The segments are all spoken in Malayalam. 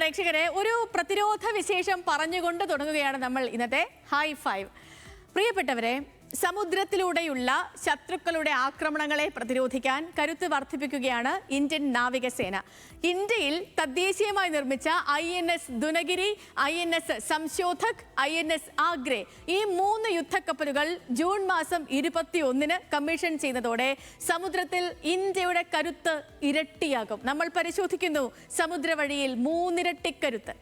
പ്രേക്ഷകരെ ഒരു പ്രതിരോധ വിശേഷം പറഞ്ഞുകൊണ്ട് തുടങ്ങുകയാണ് നമ്മൾ ഇന്നത്തെ ഹൈ ഫൈവ്. പ്രിയപ്പെട്ടവരെ, സമുദ്രത്തിലൂടെയുള്ള ശത്രുക്കളുടെ ആക്രമണങ്ങളെ പ്രതിരോധിക്കാൻ കരുത്ത് വർദ്ധിപ്പിക്കുകയാണ് ഇന്ത്യൻ നാവികസേന. ഇന്ത്യയിൽ തദ്ദേശീയമായി നിർമ്മിച്ച INS Dunagiri, INS Sanshodhak, INS ആഗ്രേ ഈ 3 യുദ്ധക്കപ്പലുകൾ ജൂൺ മാസം 21-ന് കമ്മീഷൻ ചെയ്യുന്നതോടെ സമുദ്രത്തിൽ ഇന്ത്യയുടെ കരുത്ത് ഇരട്ടിയാകും. നമ്മൾ പരിശോധിക്കുന്നു സമുദ്രവഴിയിൽ 3 ഇരട്ടി കരുത്ത്.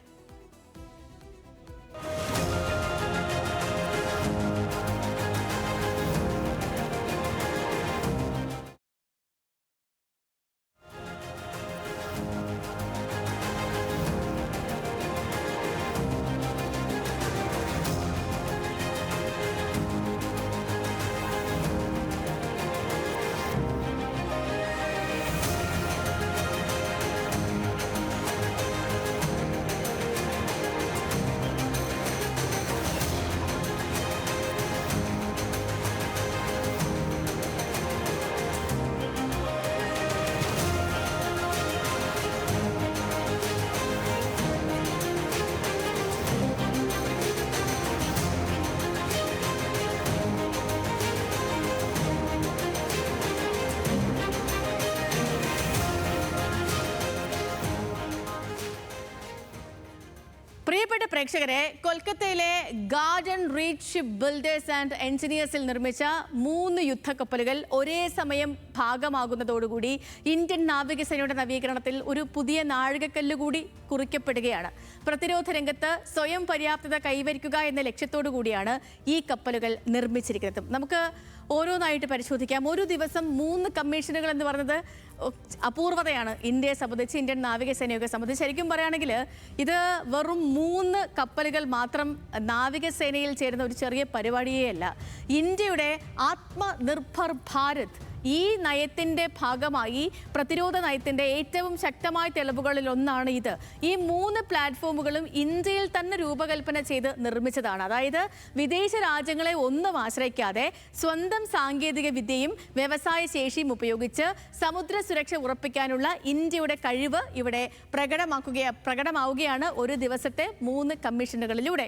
പ്രിയപ്പെട്ട പ്രേക്ഷകരെ, കൊൽക്കത്തയിലെ garden reach ship builders and എഞ്ചിനീയേഴ്സിൽ നിർമ്മിച്ച 3 യുദ്ധക്കപ്പലുകൾ ഒരേ സമയം ഭാഗമാകുന്നതോടുകൂടി ഇന്ത്യൻ നാവികസേനയുടെ നവീകരണത്തിൽ ഒരു പുതിയ നാഴികക്കല്ല് കൂടി കുറിക്കപ്പെടുകയാണ്. പ്രതിരോധ രംഗത്ത് സ്വയം പര്യാപ്തത കൈവരിക്കുക എന്ന ലക്ഷ്യത്തോടു കൂടിയാണ് ഈ കപ്പലുകൾ നിർമ്മിച്ചിരിക്കുന്നത്. നമുക്ക് ഓരോന്നായിട്ട് പരിശോധിക്കാം. ഒരു ദിവസം 3 കമ്മീഷനുകൾ എന്ന് പറയുന്നത് അപൂർവതയാണ് ഇന്ത്യയെ സംബന്ധിച്ച്, ഇന്ത്യൻ നാവികസേനയൊക്കെ സംബന്ധിച്ച്. ശരിക്കും പറയുകയാണെങ്കിൽ ഇത് വെറും 3 കപ്പലുകൾ മാത്രം നാവികസേനയിൽ ചേരുന്ന ഒരു ചെറിയ പരിപാടിയേ അല്ല. ഇന്ത്യയുടെ ആത്മനിർഭർ ഭാരത് ഈ നയത്തിൻ്റെ ഭാഗമായി പ്രതിരോധ നയത്തിൻ്റെ ഏറ്റവും ശക്തമായ തെളിവുകളിൽ ഒന്നാണ് ഇത്. ഈ 3 പ്ലാറ്റ്ഫോമുകളും ഇന്ത്യയിൽ തന്നെ രൂപകൽപ്പന ചെയ്ത് നിർമ്മിച്ചതാണ്. അതായത് വിദേശ രാജ്യങ്ങളെ ഒന്നും ആശ്രയിക്കാതെ സ്വന്തം സാങ്കേതിക വിദ്യയും വ്യവസായ ശേഷിയും ഉപയോഗിച്ച് സമുദ്ര സുരക്ഷ ഉറപ്പിക്കാനുള്ള ഇന്ത്യയുടെ കഴിവ് ഇവിടെ പ്രകടമാവുകയാണ് ഒരു ദിവസത്തെ 3 കമ്മീഷനുകളിലൂടെ.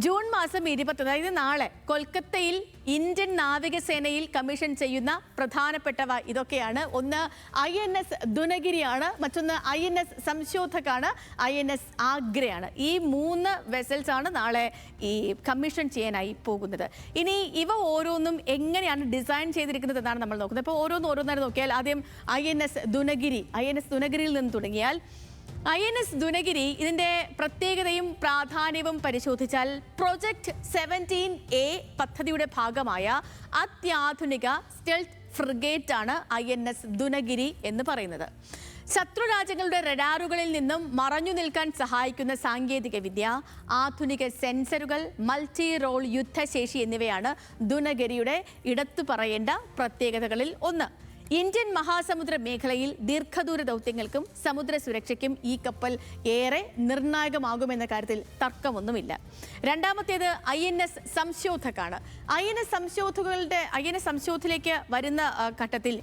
ജൂൺ മാസം 20, അതായത് നാളെ, കൊൽക്കത്തയിൽ ഇന്ത്യൻ നാവികസേനയിൽ കമ്മീഷൻ ചെയ്യുന്ന പ്രധാനപ്പെട്ടവ ഇതൊക്കെയാണ്. ഒന്ന് INS ദുനഗിരിയാണ്, മറ്റൊന്ന് INS സംശോധകാണ്, INS ആഗ്രയാണ്. ഈ 3 വെസൽസ് ആണ് നാളെ ഈ കമ്മീഷൻ ചെയ്യാനായി പോകുന്നത്. ഇനി ഇവ ഓരോന്നും എങ്ങനെയാണ് ഡിസൈൻ ചെയ്തിരിക്കുന്നത് എന്നാണ് നമ്മൾ നോക്കുന്നത്. ഇപ്പോൾ ഓരോന്നായി നോക്കിയാൽ ആദ്യം INS ദുനഗിരിയിൽ നിന്ന് തുടങ്ങിയാൽ, INS ദുനഗിരി ഇതിൻ്റെ പ്രത്യേകതയും പ്രാധാന്യവും പരിശോധിച്ചാൽ പ്രൊജക്ട് 17A പദ്ധതിയുടെ ഭാഗമായ അത്യാധുനിക സ്റ്റെൽത്ത് ഫ്രിഗേറ്റ് ആണ് INS ദുനഗിരി എന്ന് പറയുന്നത്. ശത്രു രാജ്യങ്ങളുടെ റഡാറുകളിൽ നിന്നും മറഞ്ഞു നിൽക്കാൻ സഹായിക്കുന്ന സാങ്കേതിക വിദ്യ, ആധുനിക സെൻസറുകൾ, മൾട്ടി റോൾ യുദ്ധശേഷി എന്നിവയാണ് ദുനഗിരിയുടെ എടുത്തു പറയേണ്ട പ്രത്യേകതകളിൽ ഒന്ന്. ഇന്ത്യൻ മഹാസമുദ്ര മേഖലയിൽ ദീർഘദൂര ദൗത്യങ്ങൾക്കും സമുദ്ര സുരക്ഷയ്ക്കും ഈ കപ്പൽ ഏറെ നിർണായകമാകുമെന്ന കാര്യത്തിൽ തർക്കമൊന്നുമില്ല. രണ്ടാമത്തേത് INS സംശോധകാണ്. INS സംശോധയിലേക്ക് വരുന്ന ഘട്ടത്തിൽ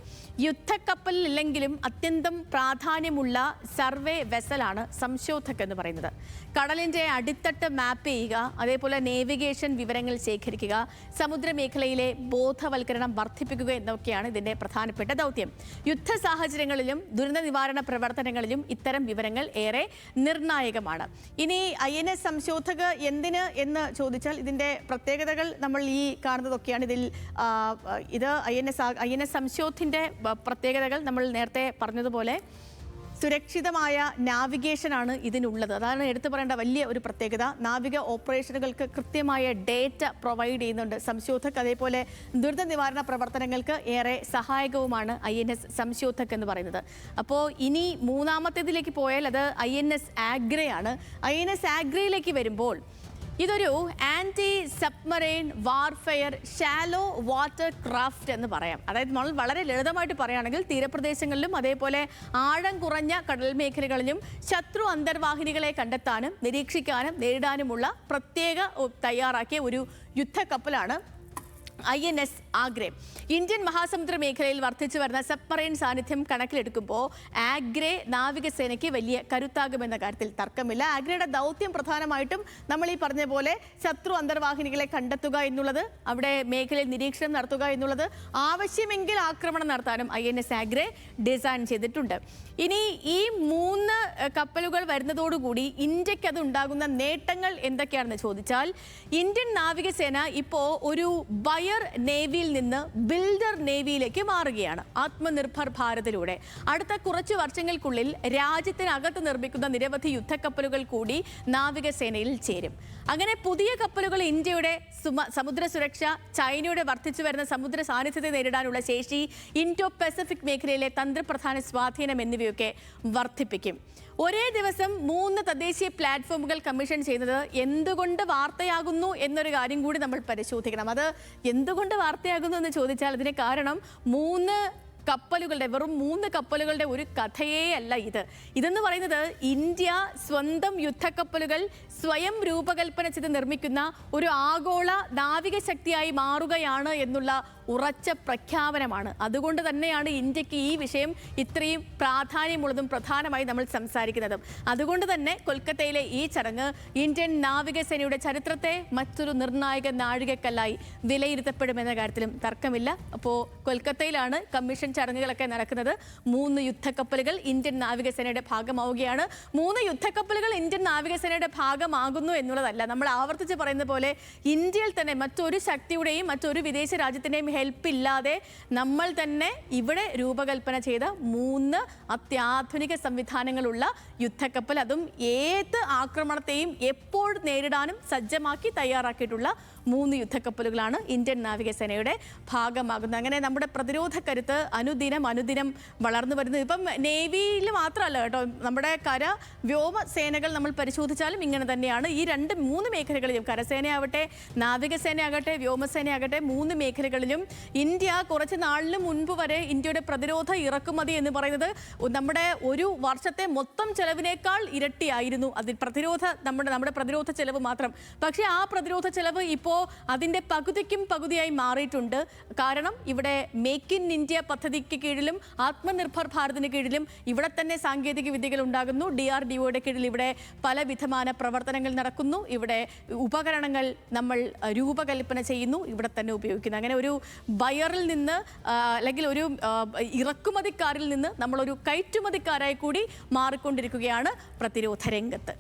യുദ്ധക്കപ്പലില്ലെങ്കിലും അത്യന്തം പ്രാധാന്യമുള്ള സർവേ വെസലാണ് സംശോധക് എന്ന് പറയുന്നത്. കടലിൻ്റെ അടിത്തട്ട് മാപ്പ് ചെയ്യുക, അതേപോലെ നേവിഗേഷൻ വിവരങ്ങൾ ശേഖരിക്കുക, സമുദ്രമേഖലയിലെ ബോധവൽക്കരണം വർദ്ധിപ്പിക്കുക എന്നൊക്കെയാണ് ഇതിൻ്റെ പ്രധാനപ്പെട്ട ദൗത്യം. യുദ്ധ സാഹചര്യങ്ങളിലും ദുരന്ത നിവാരണ പ്രവർത്തനങ്ങളിലും ഇത്തരം വിവരങ്ങൾ ഏറെ നിർണായകമാണ്. ഇനി INS സംശോധക് എന്തിന് എന്ന് ചോദിച്ചാൽ ഇതിൻ്റെ പ്രത്യേകതകൾ നമ്മൾ ഈ കാണുന്നതൊക്കെയാണ്. ഇത് INS സംശോധിൻ്റെ പ്രത്യേകതകൾ നമ്മൾ നേരത്തെ പറഞ്ഞതുപോലെ സുരക്ഷിതമായ നാവിഗേഷനാണ് ഇതിനുള്ളത്. അതാണ് എടുത്തു പറയേണ്ട വലിയ ഒരു പ്രത്യേകത. നാവിക ഓപ്പറേഷനുകൾക്ക് കൃത്യമായ ഡേറ്റ പ്രൊവൈഡ് ചെയ്യുന്നുണ്ട് സംശോധക്. അതേപോലെ ദുരന്ത നിവാരണ പ്രവർത്തനങ്ങൾക്ക് ഏറെ സഹായകവുമാണ് INS സംശോധക് എന്ന് പറയുന്നത്. അപ്പോൾ ഇനി മൂന്നാമത്തേതിലേക്ക് പോയാൽ അത് INS ആഗ്രയാണ്. INS ആഗ്രയിലേക്ക് വരുമ്പോൾ ഇതൊരു anti submarine warfare shallow water craft എന്ന് പറയാം. അതായത് നമ്മൾ വളരെ ലളിതമായിട്ട് പറയുകയാണെങ്കിൽ തീരപ്രദേശങ്ങളിലും അതേപോലെ ആഴം കുറഞ്ഞ കടൽ മേഖലകളിലും ശത്രു അന്തർവാഹിനികളെ കണ്ടെത്താനും നിരീക്ഷിക്കാനും നേരിടാനുമുള്ള പ്രത്യേക തയ്യാറാക്കിയ ഒരു യുദ്ധക്കപ്പലാണ് INS ആഗ്രെ. ഇന്ത്യൻ മഹാസമുദ്ര മേഖലയിൽ വർദ്ധിച്ചു വരുന്ന സബ്മറൈൻ സാന്നിധ്യം കണക്കിലെടുക്കുമ്പോൾ ആഗ്രെ നാവികസേനയ്ക്ക് വലിയ കരുത്താകുമെന്ന കാര്യത്തിൽ തർക്കമില്ല. ആഗ്രയുടെ ദൗത്യം പ്രധാനമായിട്ടും നമ്മൾ ഈ പറഞ്ഞ പോലെ ശത്രു അന്തർവാഹിനികളെ കണ്ടെത്തുക എന്നുള്ളത്, അവിടെ മേഖലയിൽ നിരീക്ഷണം നടത്തുക എന്നുള്ളത്, ആവശ്യമെങ്കിൽ ആക്രമണം നടത്താനും INS ആഗ്രെ ഡിസൈൻ ചെയ്തിട്ടുണ്ട്. ഇനി ഈ 3 കപ്പലുകൾ വരുന്നതോടുകൂടി ഇന്ത്യക്ക് അത് ഉണ്ടാകുന്ന നേട്ടങ്ങൾ എന്തൊക്കെയാണെന്ന് ചോദിച്ചാൽ, ഇന്ത്യൻ നാവികസേന ഇപ്പോൾ ഒരു ബയർ നേവിയിൽ നിന്ന് ബിൽഡർ നേവിയിലേക്ക് മാറുകയാണ് ആത്മനിർഭർ ഭാരതിലൂടെ. അടുത്ത കുറച്ച് വർഷങ്ങൾക്കുള്ളിൽ രാജ്യത്തിനകത്ത് നിർമ്മിക്കുന്ന നിരവധി യുദ്ധക്കപ്പലുകൾ കൂടി നാവികസേനയിൽ ചേരും. അങ്ങനെ പുതിയ കപ്പലുകൾ ഇന്ത്യയുടെ സമുദ്ര സുരക്ഷ, ചൈനയുടെ വർദ്ധിച്ചു വരുന്ന സമുദ്ര സാന്നിധ്യത്തെ നേരിടാനുള്ള ശേഷി, ഇൻഡോ പസഫിക് മേഖലയിലെ തന്ത്രപ്രധാന സ്വാധീനം എന്നിവയൊക്കെ വർദ്ധിപ്പിക്കും. ഒരേ ദിവസം 3 തദ്ദേശീയ പ്ലാറ്റ്ഫോമുകൾ കമ്മീഷൻ ചെയ്യുന്നത് എന്തുകൊണ്ട് വാർത്തയാകുന്നു എന്നൊരു കാര്യം കൂടി നമ്മൾ പരിശോധിക്കണം. അത് എന്തുകൊണ്ട് വാർത്തയാകുന്നു എന്ന് ചോദിച്ചാൽ അതിന് കാരണം വെറും 3 കപ്പലുകളുടെ ഒരു കഥയേ അല്ല ഇത്. ഇതെന്ന് പറയുന്നത് ഇന്ത്യ സ്വന്തം യുദ്ധക്കപ്പലുകൾ സ്വയം രൂപകൽപ്പന ചെയ്ത് നിർമ്മിക്കുന്ന ഒരു ആഗോള നാവിക ശക്തിയായി മാറുകയാണ് എന്നുള്ള ഉറച്ച പ്രഖ്യാപനമാണ്. അതുകൊണ്ട് തന്നെയാണ് ഇന്ത്യക്ക് ഈ വിഷയം ഇത്രയും പ്രാധാന്യമുള്ളതും പ്രധാനമായി നമ്മൾ സംസാരിക്കുന്നതും. അതുകൊണ്ട് തന്നെ കൊൽക്കത്തയിലെ ഈ ചടങ്ങ് ഇന്ത്യൻ നാവികസേനയുടെ ചരിത്രത്തെ മറ്റൊരു നിർണായക നാഴികക്കല്ലായി വിലയിരുത്തപ്പെടുമെന്ന കാര്യത്തിലും തർക്കമില്ല. അപ്പോൾ കൊൽക്കത്തയിലാണ് കമ്മീഷൻ ചടങ്ങുകളൊക്കെ നടക്കുന്നത്. 3 യുദ്ധക്കപ്പലുകൾ ഇന്ത്യൻ നാവികസേനയുടെ ഭാഗമാവുകയാണ്. 3 യുദ്ധക്കപ്പലുകൾ ഇന്ത്യൻ നാവികസേനയുടെ ഭാഗമാകുന്നു എന്നുള്ളതല്ല, നമ്മൾ ആവർത്തിച്ച് പറയുന്ന പോലെ ഇന്ത്യയിൽ തന്നെ മറ്റൊരു ശക്തിയുടെയും മറ്റൊരു വിദേശ രാജ്യത്തിൻ്റെയും ഹെൽപ്പ് ഇല്ലാതെ നമ്മൾ തന്നെ ഇവിടെ രൂപകൽപ്പന ചെയ്ത 3 അത്യാധുനിക സംവിധാനങ്ങളുള്ള യുദ്ധക്കപ്പൽ, അതും ഏത് ആക്രമണത്തെയും എപ്പോൾ നേരിടാനും സജ്ജമാക്കി തയ്യാറാക്കിയിട്ടുള്ള 3 യുദ്ധക്കപ്പലുകളാണ് ഇന്ത്യൻ നാവികസേനയുടെ ഭാഗമാകുന്നത്. അങ്ങനെ നമ്മുടെ പ്രതിരോധ കരുത്ത് അനുദിനം വളർന്നു വരുന്നത്. ഇപ്പം നേവിയിൽ മാത്രമല്ല കേട്ടോ, നമ്മുടെ കര വ്യോമ സേനകൾ നമ്മൾ പരിശോധിച്ചാലും ഇങ്ങനെ തന്നെയാണ്. ഈ 3 മേഖലകളിലും, കരസേനയാവട്ടെ, നാവികസേനയാകട്ടെ, വ്യോമസേനയാകട്ടെ, 3 മേഖലകളിലും ഇന്ത്യ കുറച്ച് നാളിന് മുൻപ് വരെ ഇന്ത്യയുടെ പ്രതിരോധ ഇറക്കുമതി എന്ന് പറയുന്നത് നമ്മുടെ ഒരു വർഷത്തെ മൊത്തം ചെലവിനേക്കാൾ ഇരട്ടിയായിരുന്നു. അതിൽ നമ്മുടെ പ്രതിരോധ ചെലവ് മാത്രം. പക്ഷേ ആ പ്രതിരോധ ചെലവ് ഇപ്പോൾ അതിൻ്റെ പകുതിയായി മാറിയിട്ടുണ്ട്. കാരണം ഇവിടെ മേക്ക് ഇൻ ഇന്ത്യ പദ്ധതിക്ക് കീഴിലും ആത്മനിർഭർ ഭാരതിന് കീഴിലും ഇവിടെ തന്നെ സാങ്കേതിക വിദ്യകൾ ഉണ്ടാകുന്നു. DRDOയുടെ കീഴിൽ ഇവിടെ പലവിധമായ പ്രവർത്തനങ്ങൾ നടക്കുന്നു. ഇവിടെ ഉപകരണങ്ങൾ നമ്മൾ രൂപകൽപ്പന ചെയ്യുന്നു, ഇവിടെ തന്നെ ഉപയോഗിക്കുന്നു. അങ്ങനെ ഒരു ബയറിൽ നിന്ന് അല്ലെങ്കിൽ ഒരു ഇറക്കുമതിക്കാരിൽ നിന്ന് നമ്മളൊരു കയറ്റുമതിക്കാരായി കൂടി മാറിക്കൊണ്ടിരിക്കുകയാണ് പ്രതിരോധ രംഗത്ത്.